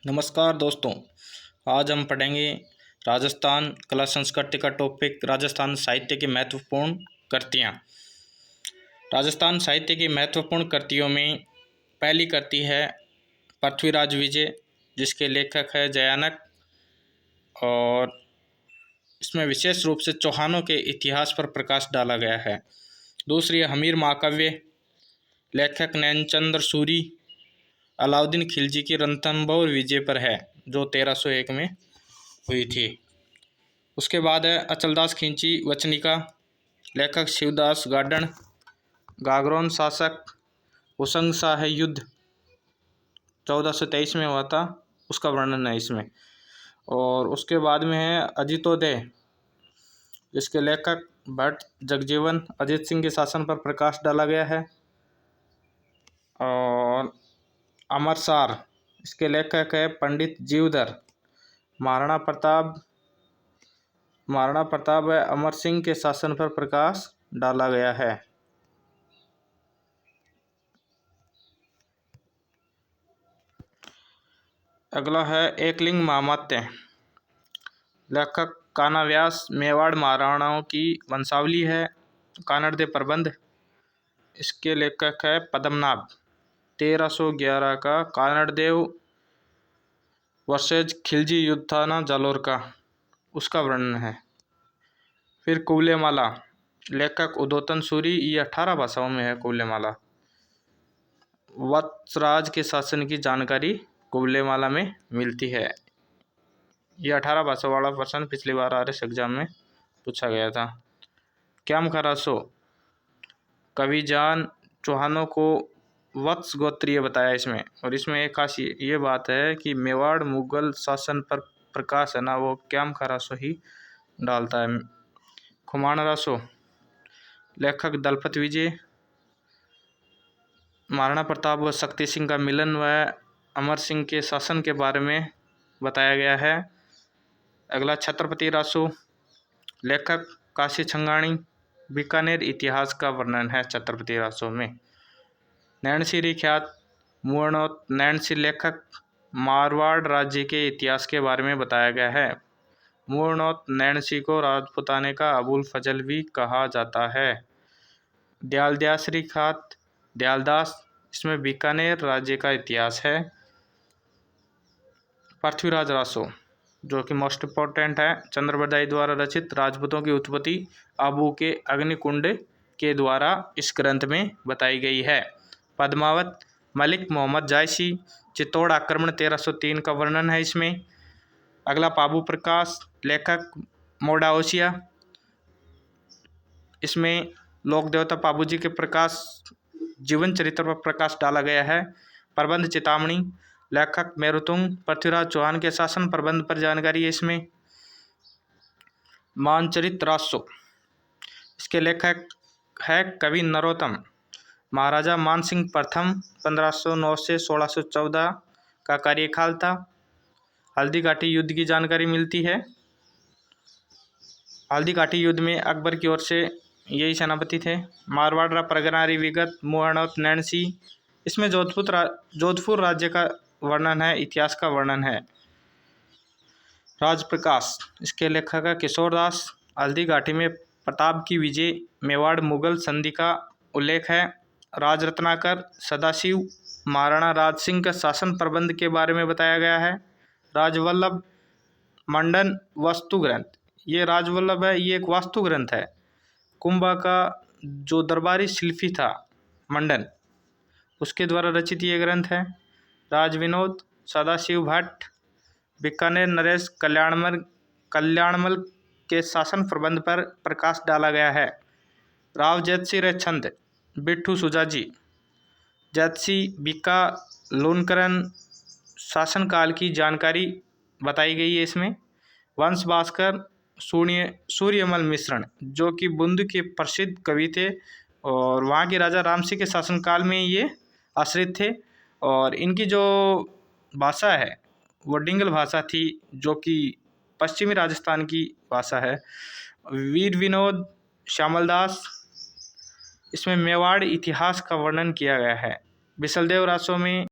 नमस्कार दोस्तों। आज हम पढ़ेंगे राजस्थान कला संस्कृति का टॉपिक राजस्थान साहित्य की महत्वपूर्ण कृतियाँ। राजस्थान साहित्य की महत्वपूर्ण कृतियों में पहली कृति है पृथ्वीराज विजय, जिसके लेखक है जयानक, और इसमें विशेष रूप से चौहानों के इतिहास पर प्रकाश डाला गया है। दूसरी है हमीर महाकाव्य, लेखक नैनचंद्र सूरी, अलाउद्दीन खिलजी की रणथंभौर विजय पर है, जो 1301 में हुई थी। उसके बाद है अचलदास खिंची वचनिका, लेखक शिवदास गार्डन, गागरोन शासक, हुसंग शाह युद्ध 1423 में हुआ था, उसका वर्णन है इसमें। और उसके बाद में है अजितोदय, जिसके लेखक भट्ट जगजीवन, अजित सिंह के शासन पर प्रकाश डाला गया है। और अमरसार, इसके लेखक है पंडित जीवधर। महाराणा प्रताप व अमर सिंह के शासन पर प्रकाश डाला गया है। अगला है एकलिंग महामात्य, लेखक कान्हा व्यास, मेवाड़ महाराणाओं की वंशावली है, कानड़देव प्रबंध। इसके लेखक है पद्मनाभ। 1311 का कानड़देव वर्सेज खिलजी युद्ध था ना जालोर का, उसका वर्णन है। फिर कुवलेमाला, लेखक उदोतन सूरी, ये 18 भाषाओं में है कुवलेमाला। वत्सराज के शासन की जानकारी कुवलेमाला में मिलती है। ये 18 भाषा वाला प्रश्न पिछली बार आरएस एग्जाम में पूछा गया था। क्याम खरासो, कविजान चौहानों को वत्स गोत्रीय बताया इसमें। और इसमें एक खास ये बात है कि मेवाड़ मुगल शासन पर प्रकाश है ना, वो क्याम खरासो ही डालता है। खुमान रासो, लेखक दलपत विजय, महाराणा प्रताप व शक्ति सिंह का मिलन व अमर सिंह के शासन के बारे में बताया गया है। अगला छत्रपति रासो, लेखक काशी छंगाणी, बीकानेर इतिहास का वर्णन है छत्रपति रासो में। नैनसिरी ख्यात मुअणोत नैनसी, लेखक मारवाड़ राज्य के इतिहास के बारे में बताया गया है। मुअणोत नैनसी को राजपुताने का अबुल फजल भी कहा जाता है। दयालदासरी ख्यात दयालदास, इसमें बीकानेर राज्य का इतिहास है। पृथ्वीराज रासो, जो कि मोस्ट इम्पोर्टेंट है, चंद्रबरदाई द्वारा रचित राजपूतों की उत्पत्ति आबू के अग्निकुंड के द्वारा इस ग्रंथ में बताई गई है। पद्मावत, मलिक मोहम्मद जायसी, चित्तौड़ आक्रमण 1303 का वर्णन है इसमें। अगला पाबू प्रकाश, लेखक मोडा ओसिया, इसमें लोक देवता पाबू जी के प्रकाश जीवन चरित्र पर प्रकाश डाला गया है। प्रबंध चितामणी, लेखक मेरुतुंग पृथ्वीराज चौहान के शासन प्रबंध पर जानकारी है इसमें। मानचरित रासो, इसके लेखक है कवि नरोत्तम। महाराजा मानसिंह प्रथम 1509 से 1614 का कार्यकाल था। हल्दी घाटी युद्ध की जानकारी मिलती है। हल्दी घाटी युद्ध में अकबर की ओर से यही सेनापति थे। मारवाड़ परगनारी विगत मुअणोत नैनसी, इसमें जोधपुर राज्य का वर्णन है, इतिहास का वर्णन है। राजप्रकाश, इसके लेखक है किशोरदास। हल्दी घाटी में प्रताप की विजय, मेवाड़ मुगल संधि का उल्लेख है। राजरत्नाकर सदाशिव, महाराणा राज सिंह का शासन प्रबंध के बारे में बताया गया है। राजवल्लभ मंडन वास्तु ग्रंथ, ये राजवल्लभ है, ये एक वास्तु ग्रंथ है। कुंभा का जो दरबारी शिल्पी था मंडन, उसके द्वारा रचित ये ग्रंथ है। राजविनोद सदाशिव भट्ट, बीकानेर नरेश कल्याणमल के शासन प्रबंध पर प्रकाश डाला गया है। राव जैतसी छंद, बिट्ठू सुजाजी, जैतसी बीका लोनकरन शासनकाल की जानकारी बताई गई है इसमें। वंश भास्कर सूर्यमल मिश्रण, जो कि बुंद के प्रसिद्ध कवि थे और वहाँ के राजा राम सिंह के शासनकाल में ये आश्रित थे। और इनकी जो भाषा है वो डिंगल भाषा थी, जो कि पश्चिमी राजस्थान की भाषा है। वीर विनोद श्यामलदास, इसमें मेवाड़ इतिहास का वर्णन किया गया है। बिसलदेव रासो में